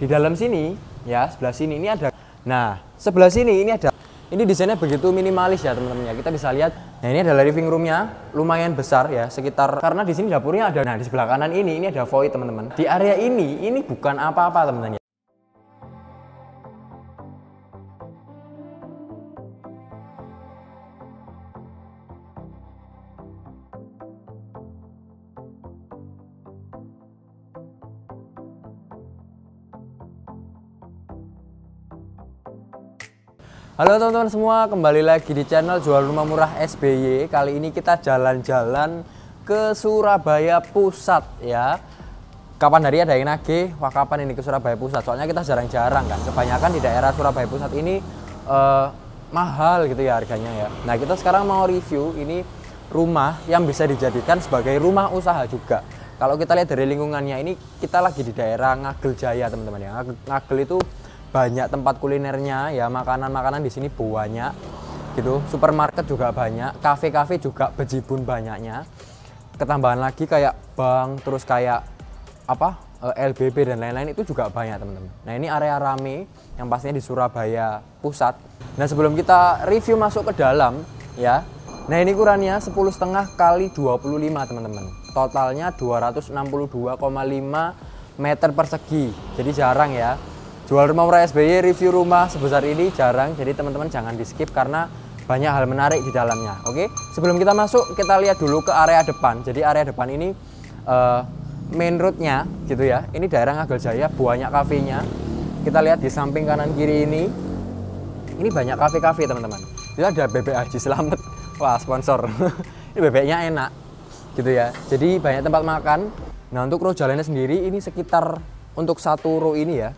Di dalam sini ya, sebelah sini ini ada. Nah, sebelah sini ini ada. Ini desainnya begitu minimalis ya teman-teman ya. Kita bisa lihat. Nah, ini adalah living roomnya, lumayan besar ya, sekitar karena di sini dapurnya ada. Nah, di sebelah kanan ini ada void teman-teman. Di area ini bukan apa-apa teman-teman ya. Halo teman-teman semua, kembali lagi di channel Jual Rumah Murah SBY. Kali ini kita jalan-jalan ke Surabaya Pusat ya. Kapan hari ada yang nagih, wah kapan ini ke Surabaya Pusat? Soalnya kita jarang-jarang kan, kebanyakan di daerah Surabaya Pusat ini mahal gitu ya harganya ya. Nah, kita sekarang mau review ini rumah yang bisa dijadikan sebagai rumah usaha juga. Kalau kita lihat dari lingkungannya ini, kita lagi di daerah Ngagel Jaya teman-teman ya. Ngagel itu banyak tempat kulinernya ya, makanan-makanan di sini banyak gitu, supermarket juga banyak, kafe-kafe juga bejibun banyaknya, ketambahan lagi kayak bank, terus kayak apa LBB dan lain-lain itu juga banyak teman-teman. Nah, ini area rame yang pastinya di Surabaya Pusat. Nah, sebelum kita review masuk ke dalam ya, nah ini ukurannya 10,5 kali 25 teman-teman, totalnya 262,5 meter persegi, jadi jarang ya. Jual Rumah Murah SBY review rumah sebesar ini jarang, jadi teman-teman jangan di skip karena banyak hal menarik di dalamnya. Oke, sebelum kita masuk kita lihat dulu ke area depan. Jadi area depan ini main roadnya gitu ya. Ini daerah Ngagel Jaya, banyak kafenya. Kita lihat di samping kanan kiri ini banyak kafe-kafe teman-teman. Itu ada bebek Haji Slamet, wah sponsor. Ini bebeknya enak gitu ya. Jadi banyak tempat makan. Nah, untuk row jalannya sendiri ini sekitar untuk satu row ini ya.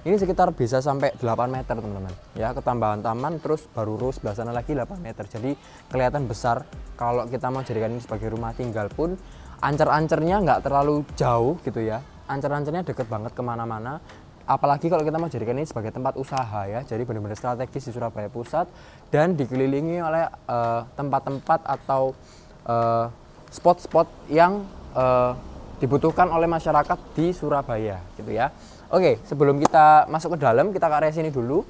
Ini sekitar bisa sampai 8 meter teman-teman ya, ketambahan taman terus baru row sebelah sana lagi 8 meter, jadi kelihatan besar. Kalau kita mau jadikan ini sebagai rumah tinggal pun ancer-ancernya nggak terlalu jauh gitu ya, ancer-ancernya deket banget kemana-mana. Apalagi kalau kita mau jadikan ini sebagai tempat usaha ya, jadi benar-benar strategis di Surabaya Pusat dan dikelilingi oleh tempat-tempat atau spot-spot yang dibutuhkan oleh masyarakat di Surabaya gitu ya. Oke, sebelum kita masuk ke dalam, kita ke area sini dulu.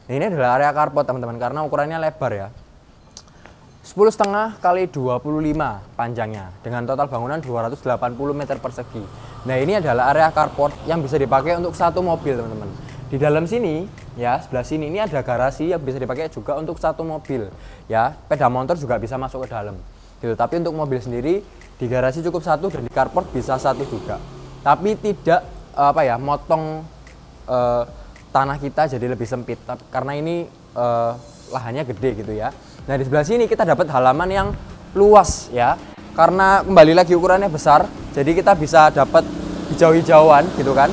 Ini adalah area carport teman-teman, karena ukurannya lebar ya. 10,5 kali 25 panjangnya, dengan total bangunan 280 meter persegi. Nah, ini adalah area carport yang bisa dipakai untuk satu mobil teman-teman. Di dalam sini ya, sebelah sini ini ada garasi yang bisa dipakai juga untuk satu mobil ya. Sepeda motor juga bisa masuk ke dalam gitu. Tapi untuk mobil sendiri di garasi cukup satu dan di carport bisa satu juga. Tapi tidak motong tanah kita jadi lebih sempit karena ini lahannya gede gitu ya. Nah, di sebelah sini kita dapat halaman yang luas ya. Karena kembali lagi ukurannya besar, jadi kita bisa dapat hijau-hijauan gitu kan.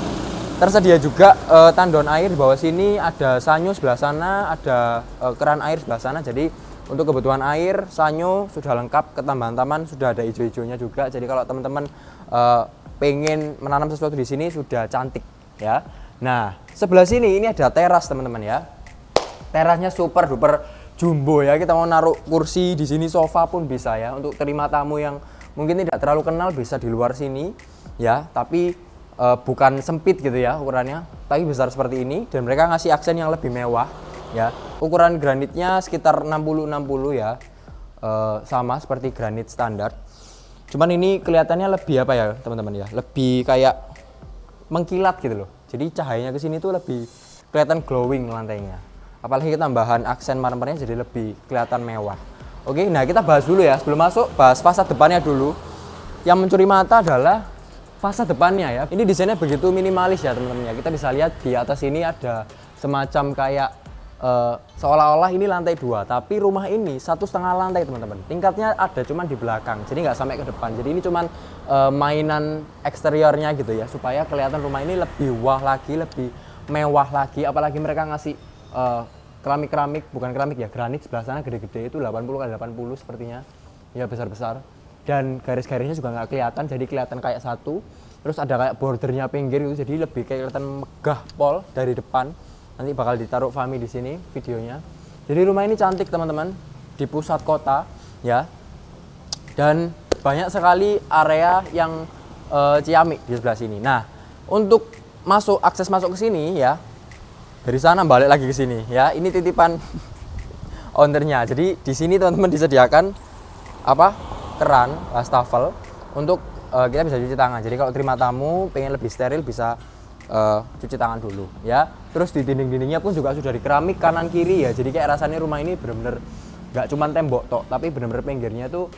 Tersedia juga tandon air di bawah sini, ada sanyo sebelah sana, ada keran air sebelah sana. Jadi untuk kebutuhan air, sanyo sudah lengkap, ketambahan taman sudah ada hijau-hijaunya juga. Jadi kalau teman-teman pengen menanam sesuatu di sini sudah cantik ya. Nah, sebelah sini ini ada teras teman-teman ya. Terasnya super duper jumbo ya. Kita mau naruh kursi di sini, sofa pun bisa ya. Untuk terima tamu yang mungkin tidak terlalu kenal bisa di luar sini ya. Tapi bukan sempit gitu ya ukurannya, tapi besar seperti ini, dan mereka ngasih aksen yang lebih mewah ya. Ukuran granitnya sekitar 60-60 ya, sama seperti granit standar. Cuman ini kelihatannya lebih apa ya teman-teman ya, lebih kayak mengkilat gitu loh. Jadi cahayanya ke sini tuh lebih kelihatan glowing lantainya. Apalagi tambahan aksen marmernya jadi lebih kelihatan mewah. Oke, nah kita bahas dulu ya, sebelum masuk bahas fasad depannya dulu. Yang mencuri mata adalah fasad depannya ya. Ini desainnya begitu minimalis ya teman-teman ya. Kita bisa lihat di atas ini ada semacam kayak seolah-olah ini lantai 2, tapi rumah ini 1,5 lantai teman-teman. Tingkatnya ada cuman di belakang, jadi nggak sampai ke depan. Jadi ini cuman mainan eksteriornya gitu ya, supaya kelihatan rumah ini lebih wah lagi, lebih mewah lagi. Apalagi mereka ngasih keramik-keramik, bukan keramik ya, granit sebelah sana gede-gede, itu 80x80 sepertinya ya, besar-besar. Dan garis-garisnya juga nggak kelihatan, jadi kelihatan kayak satu. Terus ada kayak bordernya pinggir gitu, jadi lebih kayak kelihatan megah pol dari depan. Nanti bakal ditaruh Fami di sini videonya. Jadi rumah ini cantik teman-teman, di pusat kota. ya. Dan banyak sekali area yang ciamik di sebelah sini. Nah, untuk akses masuk ke sini ya, dari sana balik lagi ke sini ya. Ini titipan ownernya. Jadi di sini teman-teman disediakan keran wastafel untuk kita bisa cuci tangan. Jadi kalau terima tamu pengen lebih steril bisa cuci tangan dulu ya. Terus di dinding-dindingnya pun juga sudah di keramik kanan kiri ya. Jadi kayak rasanya rumah ini bener-bener nggak cuma tembok tok, tapi bener-bener pinggirnya tuh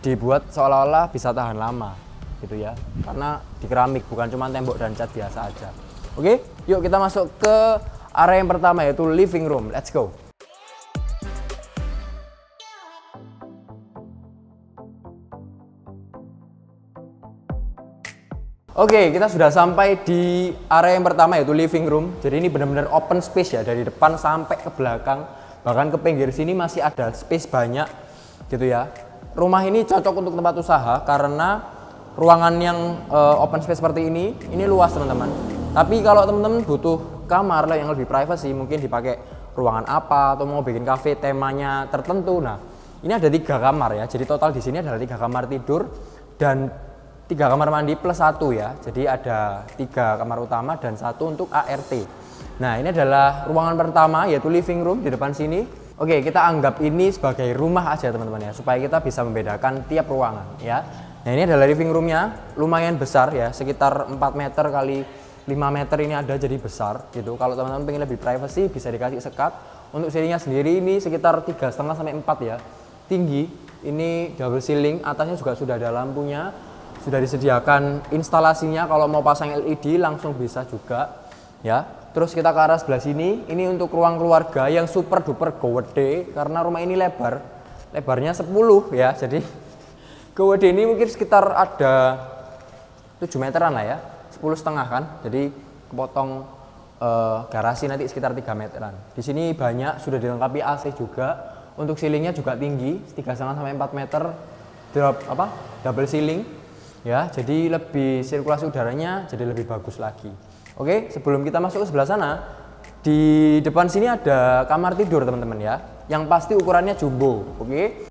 dibuat seolah-olah bisa tahan lama gitu ya. Karena di keramik bukan cuma tembok dan cat biasa aja. Oke, yuk kita masuk ke area yang pertama yaitu living room. Let's go. Oke, kita sudah sampai di area yang pertama yaitu living room. Jadi ini benar-benar open space ya, dari depan sampai ke belakang. Bahkan ke pinggir sini masih ada space banyak gitu ya. Rumah ini cocok untuk tempat usaha karena ruangan yang open space seperti ini luas teman-teman. Tapi kalau teman-teman butuh kamar yang lebih privacy, mungkin dipakai ruangan apa atau mau bikin cafe temanya tertentu. Nah, ini ada 3 kamar ya. Jadi total di sini adalah 3 kamar tidur dan 3 kamar mandi plus 1 ya. Jadi ada 3 kamar utama dan 1 untuk ART. Nah, ini adalah ruangan pertama yaitu living room di depan sini. Oke, kita anggap ini sebagai rumah aja teman-teman ya, supaya kita bisa membedakan tiap ruangan ya. Nah, ini adalah living roomnya, lumayan besar ya, sekitar 4 meter kali 5 meter ini ada, jadi besar gitu. Kalau teman-teman pengen lebih privacy bisa dikasih sekat. Untuk ceilingnya sendiri ini sekitar 3,5 sampai 4 ya. Tinggi, ini double ceiling, atasnya juga sudah ada lampunya. Sudah disediakan instalasinya, kalau mau pasang LED langsung bisa juga ya. Terus kita ke arah sebelah sini, ini untuk ruang keluarga yang super duper gede karena rumah ini lebarnya 10 ya. Jadi gede ini mungkin sekitar ada 7 meteran lah ya, 10,5 kan. Jadi kepotong garasi nanti sekitar 3 meteran. Di sini banyak sudah dilengkapi AC juga. Untuk ceilingnya juga tinggi, 3,5 sampai 4 meter, double ceiling. Ya, jadi lebih sirkulasi udaranya jadi lebih bagus lagi. Oke, sebelum kita masuk ke sebelah sana, di depan sini ada kamar tidur teman-teman ya, yang pasti ukurannya jumbo. Oke.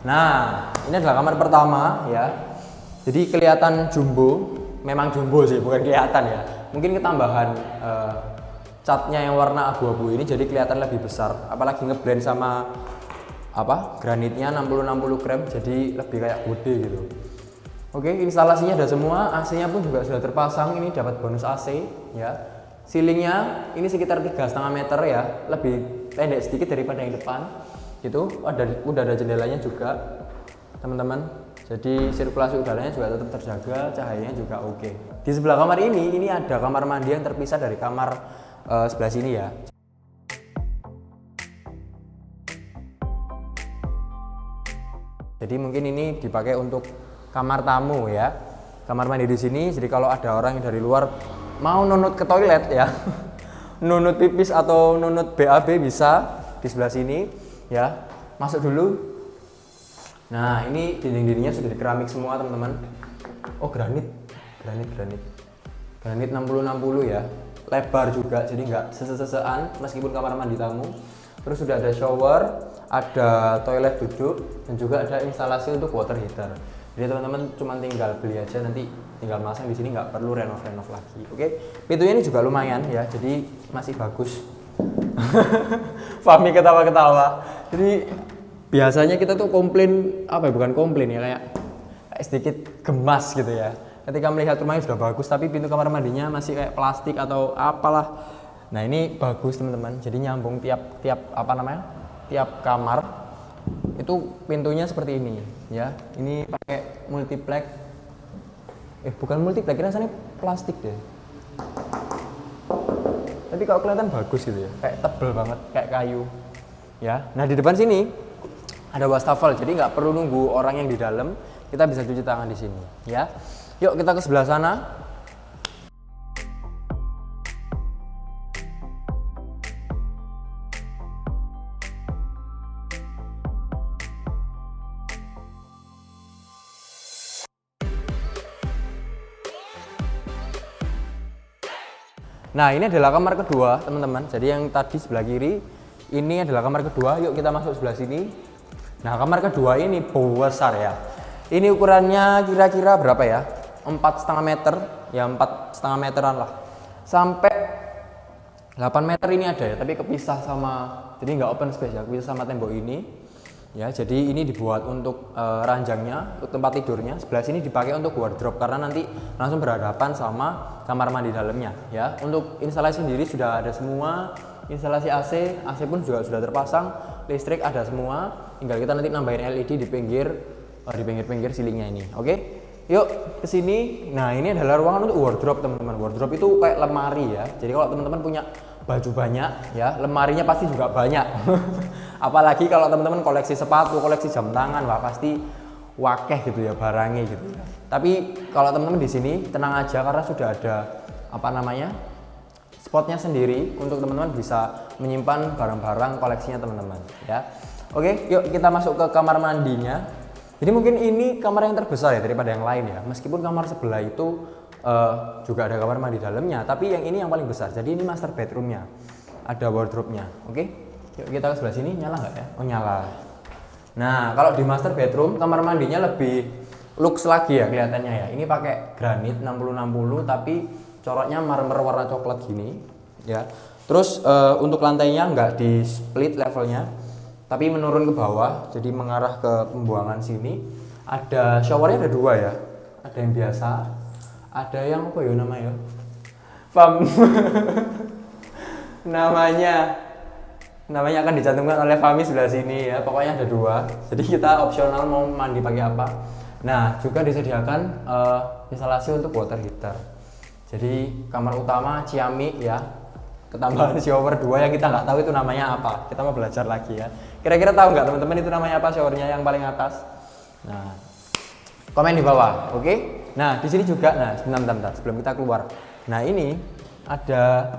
Nah, ini adalah kamar pertama ya. Jadi kelihatan jumbo, memang jumbo sih, bukan kelihatan ya. Mungkin ketambahan catnya yang warna abu-abu ini jadi kelihatan lebih besar, apalagi ngeblend sama granitnya 60-60 gram, jadi lebih kayak gede gitu. Oke, instalasinya ada semua, AC-nya pun juga sudah terpasang, ini dapat bonus AC ya. Ceilingnya ini sekitar 3,5 meter ya, lebih pendek sedikit daripada yang depan gitu. Udah ada jendelanya juga teman-teman, jadi sirkulasi udaranya juga tetap terjaga, cahayanya juga oke. Di sebelah kamar ini ada kamar mandi yang terpisah dari kamar sebelah sini ya. Jadi mungkin ini dipakai untuk kamar tamu ya. Kamar mandi di sini, jadi kalau ada orang yang dari luar mau nunut ke toilet ya, nunut pipis atau nunut BAB bisa di sebelah sini ya. Masuk dulu. Nah, ini dinding-dindingnya sudah dikeramik semua teman-teman. Oh, granit 60-60 ya. Lebar juga, jadi nggak sese-sesean meskipun kamar mandi tamu. Terus sudah ada shower, ada toilet duduk, dan juga ada instalasi untuk water heater. Jadi teman-teman cuma tinggal beli aja, nanti tinggal masang di sini, nggak perlu renov lagi. Oke, pintunya ini juga lumayan ya, jadi masih bagus. Fahmi ketawa-ketawa. Jadi biasanya kita tuh komplain bukan komplain ya, kayak sedikit gemas gitu ya. Ketika melihat rumahnya sudah bagus, tapi pintu kamar mandinya masih kayak plastik atau apalah. Nah, ini bagus teman-teman. Jadi nyambung tiap kamar itu pintunya seperti ini ya. Ini pakai multiplex. Bukan multiplex, rasanya plastik deh. Tapi kalau kelihatan bagus gitu ya, kayak tebel banget, kayak kayu. Ya. Nah, di depan sini ada wastafel, jadi nggak perlu nunggu orang yang di dalam, kita bisa cuci tangan di sini ya. Yuk kita ke sebelah sana. Nah, ini adalah kamar kedua, teman-teman. Jadi yang tadi sebelah kiri, ini adalah kamar kedua. Yuk kita masuk sebelah sini. Nah, kamar kedua ini besar ya. Ini ukurannya kira-kira berapa ya? 4,5 meter, ya 4,5 meteran lah. Sampai 8 meter ini ada ya, tapi kepisah sama, jadi nggak open space ya, kepisah sama tembok ini. Ya, jadi ini dibuat untuk ranjangnya, untuk tempat tidurnya. Sebelah sini dipakai untuk wardrobe karena nanti langsung berhadapan sama kamar mandi dalamnya. Ya, untuk instalasi sendiri sudah ada semua. Instalasi AC pun juga sudah terpasang. Listrik ada semua. Tinggal kita nanti nambahin LED di pinggir silingnya ini. Oke, yuk ke sini. Nah, ini adalah ruangan untuk wardrobe, teman-teman. Wardrobe itu kayak lemari ya. Jadi kalau teman-teman punya baju banyak ya, lemarinya pasti juga banyak. Apalagi kalau teman-teman koleksi sepatu, koleksi jam tangan, wah pasti wakeh gitu ya barangnya gitu ya. Tapi kalau teman-teman di sini tenang aja karena sudah ada spotnya sendiri untuk teman-teman bisa menyimpan barang-barang koleksinya teman-teman ya. Oke, yuk kita masuk ke kamar mandinya. Jadi mungkin ini kamar yang terbesar ya daripada yang lain ya. Meskipun kamar sebelah itu juga ada kamar mandi dalamnya, tapi yang ini yang paling besar. Jadi ini master bedroomnya, ada wardrobe-nya. Oke, yuk kita ke sebelah sini. Nyala nggak ya? Oh, nyala. Nah, kalau di master bedroom kamar mandinya lebih luxe lagi ya kelihatannya ya. Ini pakai granit 60-60 tapi coraknya marmer warna coklat gini ya. Terus untuk lantainya nggak di split levelnya, tapi menurun ke bawah, jadi mengarah ke pembuangan sini. Ada showernya, ada dua ya. Ada yang biasa, ada yang apa ya namanya? namanya akan dicantumkan oleh Fami sebelah sini ya. Pokoknya ada dua. Jadi kita opsional mau mandi pakai apa. Nah, juga disediakan instalasi untuk water heater. Jadi kamar utama ciamik ya. Ketambahan shower 2 yang kita nggak tahu itu namanya apa. Kita mau belajar lagi ya. Kira-kira tahu nggak teman-teman itu namanya apa showernya yang paling atas? Nah, komen di bawah, oke? Nah, di sini juga, nah sebentar, sebelum kita keluar. Nah, ini ada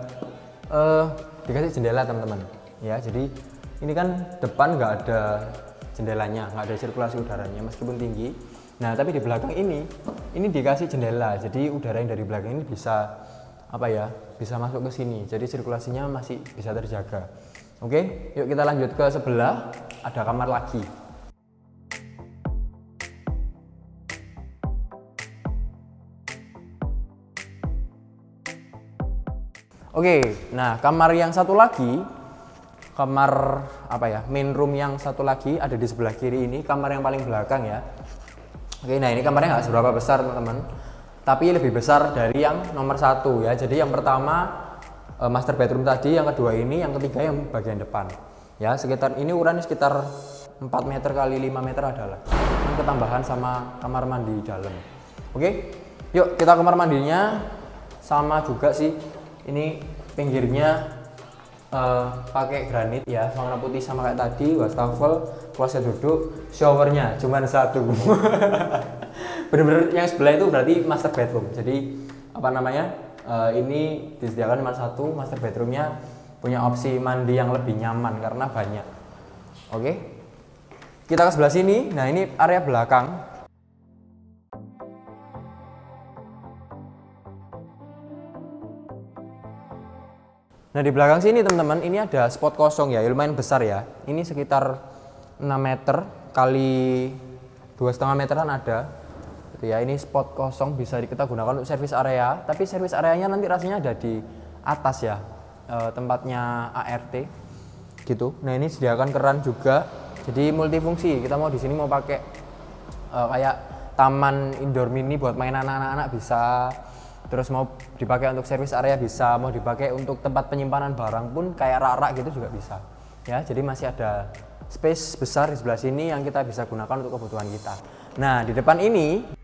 dikasih jendela teman-teman. Ya, jadi ini kan depan nggak ada jendelanya, nggak ada sirkulasi udaranya meskipun tinggi. Nah, tapi di belakang ini dikasih jendela. Jadi udara yang dari belakang ini bisa bisa masuk ke sini, jadi sirkulasinya masih bisa terjaga. Oke, yuk kita lanjut ke sebelah, ada kamar lagi. Oke, nah kamar yang satu lagi, kamar main room yang satu lagi ada di sebelah kiri ini, kamar yang paling belakang ya. Oke, nah ini kamarnya nggak seberapa besar teman-teman, tapi lebih besar dari yang nomor 1 ya. Jadi yang pertama master bedroom tadi, yang kedua ini, yang ketiga yang bagian depan ya. Sekitar ini ukurannya sekitar 4 meter kali 5 meter adalah yang ketambahan sama kamar mandi dalam. Oke, yuk kita kamar mandinya sama juga sih. Ini pinggirnya pakai granit ya, warna putih sama kayak tadi. Wastafel, kloset duduk, showernya cuman satu. Bener-bener yang sebelah itu berarti master bedroom. Jadi ini disediakan cuma satu. Master bedroomnya punya opsi mandi yang lebih nyaman karena banyak. Oke, kita ke sebelah sini. Nah, ini area belakang. Nah, di belakang sini teman-teman, ini ada spot kosong ya, lumayan besar ya. Ini sekitar 6 meter kali 2,5 meteran ada. Gitu ya, ini spot kosong bisa kita gunakan untuk service area, tapi service areanya nanti rasanya ada di atas ya, tempatnya ART gitu. Nah, ini sediakan keran juga. Jadi multifungsi. Kita mau di sini mau pakai kayak taman indoor mini buat mainan anak-anak bisa. Terus mau dipakai untuk service area bisa, mau dipakai untuk tempat penyimpanan barang pun kayak rak-rak gitu juga bisa. Ya, jadi masih ada space besar di sebelah sini yang kita bisa gunakan untuk kebutuhan kita. Nah, di depan ini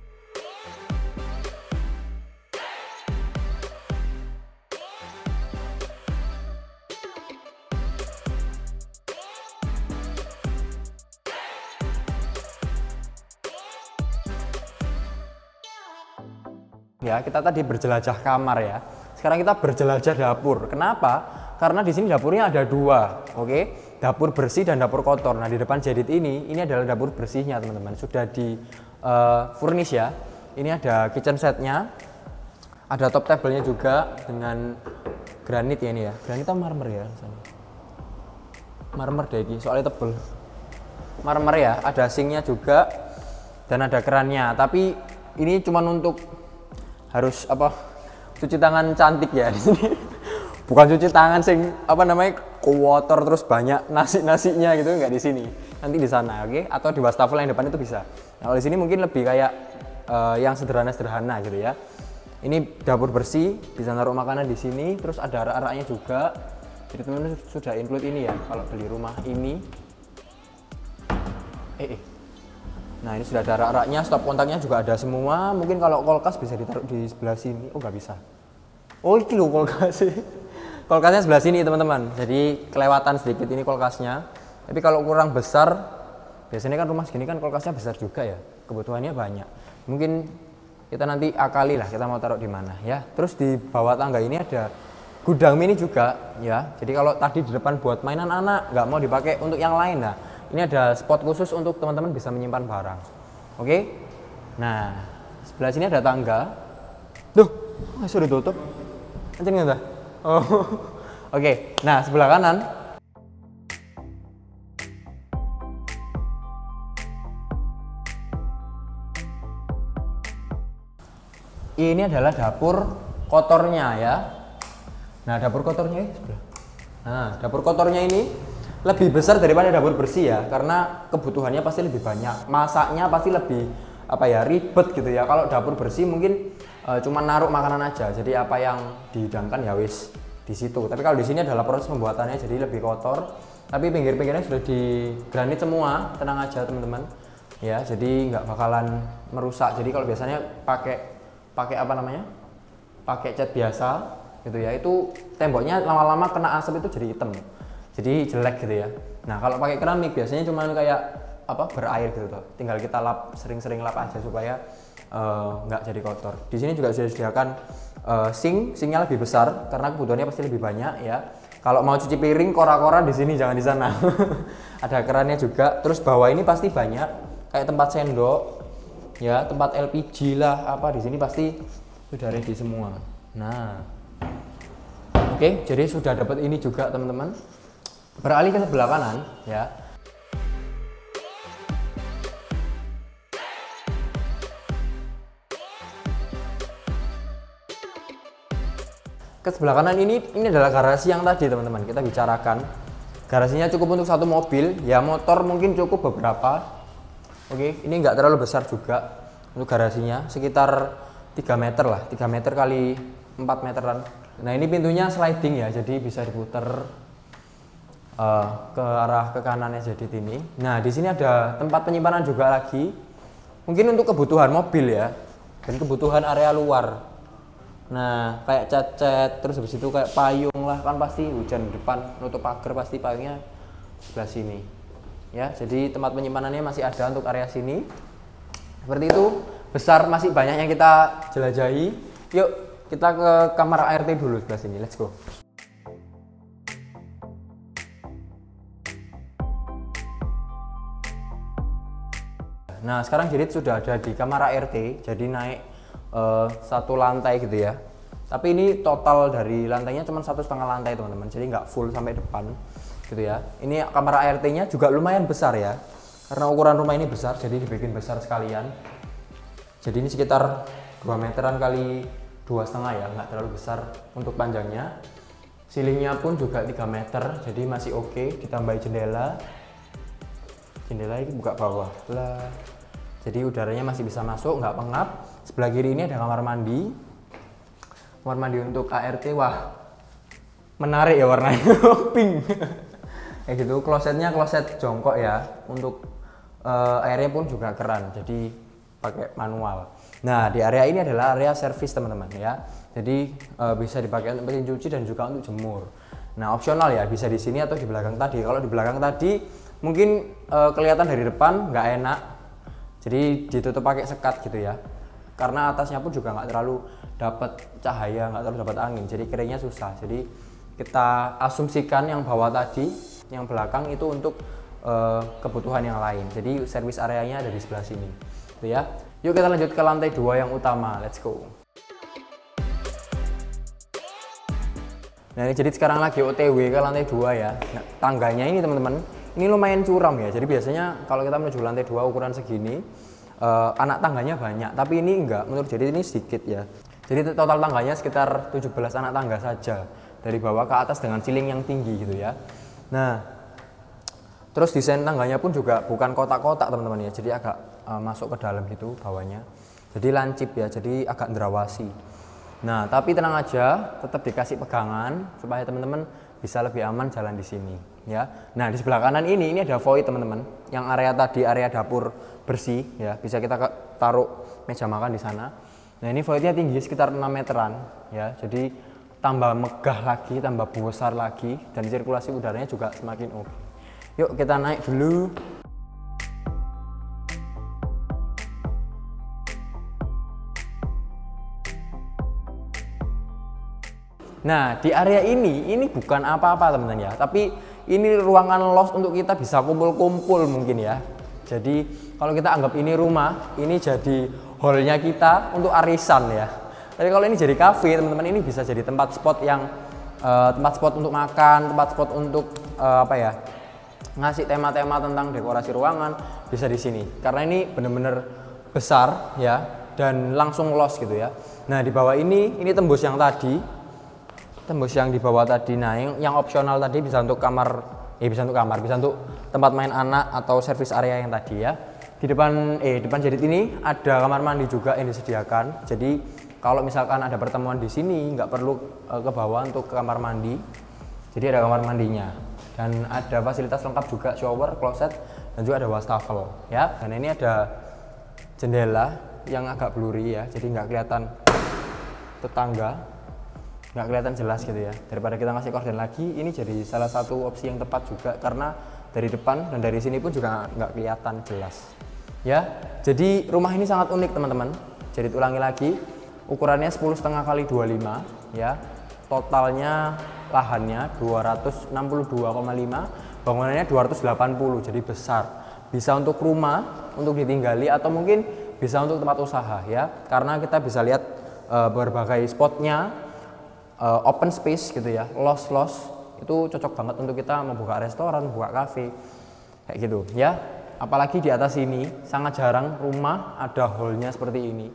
ya, kita tadi berjelajah kamar ya. Sekarang kita berjelajah dapur. Kenapa? Karena di sini dapurnya ada dua, oke? Dapur bersih dan dapur kotor. Nah, di depan Jedit ini adalah dapur bersihnya teman-teman. Sudah di furnish ya. Ini ada kitchen setnya, Ada top table-nya juga dengan granit ya ini ya. Granit atau marmer ya? Marmer deh ini, soalnya tebel. Marmer ya, ada sinknya juga dan ada kerannya. Tapi ini cuma untuk harus apa? Cuci tangan cantik ya di sini. Bukan cuci tangan sing apa namanya kotor terus banyak nasinya gitu, nggak di sini. Nanti di sana, oke? Atau di wastafel yang depan itu bisa. Nah, kalau di sini mungkin lebih kayak yang sederhana gitu ya. Ini dapur bersih, bisa naruh makanan di sini, terus ada rak-raknya juga. Jadi teman-teman sudah include ini ya kalau beli rumah ini. Nah, ini sudah ada rak-raknya, stop kontaknya juga ada semua. Mungkin kalau kulkas bisa ditaruh di sebelah sini. Oh, nggak bisa. Oh, ini loh kulkas sih. Kulkasnya sebelah sini teman-teman. Jadi kelewatan sedikit ini kulkasnya. Tapi kalau kurang besar, biasanya kan rumah segini kan kulkasnya besar juga ya. Kebutuhannya banyak. Mungkin kita nanti akali lah kita mau taruh di mana ya. Terus di bawah tangga ini ada gudang mini juga ya. Jadi kalau tadi di depan buat mainan anak, nggak mau dipakai untuk yang lain. Nah, ini ada spot khusus untuk teman-teman bisa menyimpan barang. Oke. Nah, sebelah sini ada tangga. Duh, masih udah tutup. Anjir nggak dah? Oh. Oke. Nah, sebelah kanan ini adalah dapur kotornya ya. Nah, dapur kotornya sebelah. Nah, dapur kotornya ini lebih besar daripada dapur bersih ya, karena kebutuhannya pasti lebih banyak. Masaknya pasti lebih apa ya, ribet gitu ya. Kalau dapur bersih mungkin cuma naruh makanan aja. Jadi apa yang dihidangkan ya wis di situ. Tapi kalau di sini adalah proses pembuatannya jadi lebih kotor. Tapi pinggir-pinggirnya sudah di granit semua, tenang aja teman-teman. Ya, jadi nggak bakalan merusak. Jadi kalau biasanya pakai apa namanya, pakai cat biasa gitu ya, itu temboknya lama-lama kena asap itu jadi hitam, jadi jelek gitu ya. Nah, kalau pakai keramik biasanya cuma kayak apa, berair gitu tuh, tinggal kita lap, sering-sering lap aja supaya nggak jadi kotor. Di sini juga sudah disediakan sinknya lebih besar karena kebutuhannya pasti lebih banyak ya. Kalau mau cuci piring, kora-kora di sini, jangan di sana. Ada kerannya juga. Terus bawah ini pasti banyak kayak tempat sendok ya, tempat LPG lah apa, di sini pasti sudah ready semua. Nah, oke, jadi sudah dapat ini juga teman-teman. Beralih ke sebelah kanan ya. Ke sebelah kanan ini adalah garasi yang tadi teman-teman kita bicarakan. Garasinya cukup untuk satu mobil ya, motor mungkin cukup beberapa. Oke, ini nggak terlalu besar juga untuk garasinya, sekitar 3 meter lah, 3 meter kali 4 meteran. Nah, ini pintunya sliding ya, jadi bisa diputar ke arah ke kanannya jadi ini. Nah, di sini ada tempat penyimpanan juga lagi, mungkin untuk kebutuhan mobil ya, dan kebutuhan area luar. Nah, kayak cat-cat, terus habis itu kayak payung lah, kan pasti hujan depan, nutup pagar pasti payungnya sebelah sini. Ya, jadi tempat penyimpanannya masih ada untuk area sini. Seperti itu, besar, masih banyak yang kita jelajahi. Yuk, kita ke kamar ART dulu sebelah sini. Let's go. Nah, sekarang Jerit sudah ada di kamar ART, jadi naik satu lantai gitu ya. Tapi ini total dari lantainya cuma 1,5 lantai teman-teman, jadi nggak full sampai depan gitu ya. Ini kamar ART-nya juga lumayan besar ya. Karena ukuran rumah ini besar, jadi dibikin besar sekalian. Jadi ini sekitar 2 meteran kali 2,5 ya, nggak terlalu besar untuk panjangnya. Ceilingnya pun juga 3 meter, jadi masih oke. Ditambahi jendela. Jendela ini buka bawah lah. Jadi udaranya masih bisa masuk, nggak pengap. Sebelah kiri ini ada kamar mandi. Kamar mandi untuk ART, wah menarik ya warnanya, pink. Kayak gitu. Klosetnya kloset jongkok ya, untuk airnya pun juga keran, jadi pakai manual. Nah, di area ini adalah area servis teman-teman ya, jadi bisa dipakai untuk mesin cuci dan juga untuk jemur. Nah, opsional ya, bisa di sini atau di belakang tadi. Kalau di belakang tadi mungkin kelihatan dari depan nggak enak, jadi ditutup pakai sekat gitu ya, karena atasnya pun juga nggak terlalu dapat cahaya, nggak terlalu dapat angin, jadi keringnya susah. Jadi kita asumsikan yang bawah tadi, yang belakang itu untuk kebutuhan yang lain. Jadi service areanya ada di sebelah sini, gitu ya. Yuk kita lanjut ke lantai 2 yang utama. Let's go. Nah ini jadi sekarang lagi OTW ke lantai 2 ya. Nah, tangganya ini teman-teman, ini lumayan curam ya. Jadi biasanya kalau kita menuju lantai 2 ukuran segini, anak tangganya banyak. Tapi ini enggak, menurut jadi ini sedikit ya. Jadi total tangganya sekitar 17 anak tangga saja. Dari bawah ke atas dengan ceiling yang tinggi gitu ya. Nah, terus desain tangganya pun juga bukan kotak-kotak teman-teman ya. Jadi agak masuk ke dalam gitu bawahnya. Jadi lancip ya, jadi agak ndrawasi. Nah, tapi tenang aja, tetap dikasih pegangan supaya teman-teman bisa lebih aman jalan di sini, ya. Nah, di sebelah kanan ini ada void teman-teman. Yang area tadi area dapur bersih, ya, bisa kita taruh meja makan di sana. Nah, ini voidnya tinggi sekitar 6 meteran, ya. Jadi tambah megah lagi, tambah besar lagi, dan sirkulasi udaranya juga semakin oke. Yuk kita naik dulu. Nah, di area ini bukan apa-apa teman-teman ya, tapi ini ruangan los untuk kita bisa kumpul-kumpul mungkin ya. Jadi kalau kita anggap ini rumah, ini jadi hallnya kita untuk arisan ya. Tapi kalau ini jadi cafe teman-teman, ini bisa jadi tempat spot yang tempat spot untuk makan, tempat spot untuk apa ya, ngasih tema-tema tentang dekorasi ruangan bisa di sini. Karena ini benar-benar besar ya dan langsung los gitu ya. Nah di bawah ini tembus yang tadi. Tembus yang di bawah tadi, nah yang opsional tadi bisa untuk kamar, bisa untuk tempat main anak atau service area yang tadi ya. Di depan jadi ini ada kamar mandi juga yang disediakan. Jadi kalau misalkan ada pertemuan di sini nggak perlu ke bawah untuk ke kamar mandi. Jadi ada kamar mandinya dan ada fasilitas lengkap juga, shower, closet, dan juga ada wastafel ya. Dan ini ada jendela yang agak blurry ya, jadi nggak kelihatan tetangga. Nggak kelihatan jelas gitu ya. Daripada kita ngasih korden lagi, ini jadi salah satu opsi yang tepat juga karena dari depan dan dari sini pun juga nggak kelihatan jelas ya. Jadi rumah ini sangat unik teman-teman. Jadi ulangi lagi, ukurannya 10,5 kali 25 ya. Totalnya lahannya 262,5, bangunannya 280, jadi besar. Bisa untuk rumah, untuk ditinggali, atau mungkin bisa untuk tempat usaha ya. Karena kita bisa lihat berbagai spotnya. Open space gitu ya, los itu cocok banget untuk kita membuka restoran, membuka cafe kayak gitu ya. Apalagi di atas ini sangat jarang rumah ada hallnya seperti ini.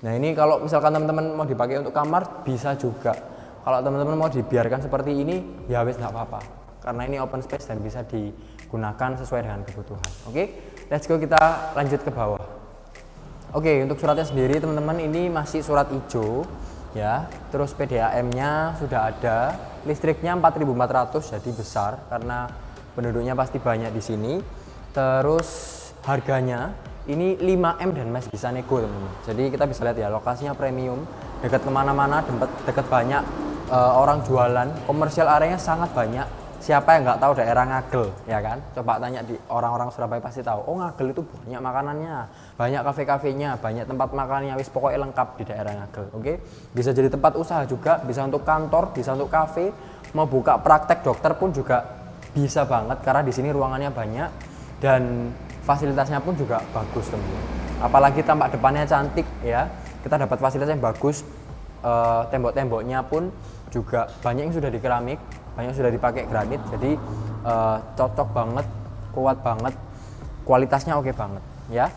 Nah ini kalau misalkan teman-teman mau dipakai untuk kamar bisa juga. Kalau teman-teman mau dibiarkan seperti ini ya wes nggak apa-apa, karena ini open space dan bisa digunakan sesuai dengan kebutuhan. Oke, let's go, kita lanjut ke bawah. Oke, untuk suratnya sendiri teman-teman ini masih surat hijau ya, terus PDAM-nya sudah ada, listriknya 4.400 jadi besar karena penduduknya pasti banyak di sini. Terus harganya ini 5M dan masih bisa nego teman-teman. Jadi kita bisa lihat ya, lokasinya premium, dekat kemana-mana, dekat banyak orang jualan, komersial areanya sangat banyak. Siapa yang nggak tahu daerah Ngagel ya kan? Coba tanya di orang-orang Surabaya pasti tahu. Oh Ngagel itu banyak makanannya, banyak kafe-kafenya, banyak tempat makannya, wis pokoknya lengkap di daerah Ngagel. Oke, bisa jadi tempat usaha juga, bisa untuk kantor, bisa untuk kafe, mau buka praktek dokter pun juga bisa banget karena di sini ruangannya banyak dan fasilitasnya pun juga bagus teman-teman. Apalagi tampak depannya cantik ya, kita dapat fasilitas yang bagus. Tembok-temboknya pun juga banyak yang sudah di keramik, banyak sudah dipakai granit, jadi cocok banget, kuat banget, kualitasnya oke banget ya.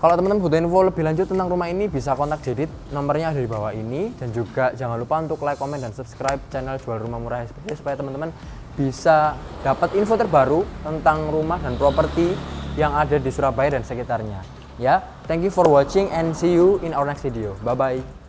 Kalau teman-teman butuh info lebih lanjut tentang rumah ini bisa kontak Jedit, nomornya ada di bawah ini. Dan juga jangan lupa untuk like, komen, dan subscribe channel Jual Rumah Murah SPP supaya teman-teman bisa dapat info terbaru tentang rumah dan properti yang ada di Surabaya dan sekitarnya ya. Thank you for watching and see you in our next video. Bye bye.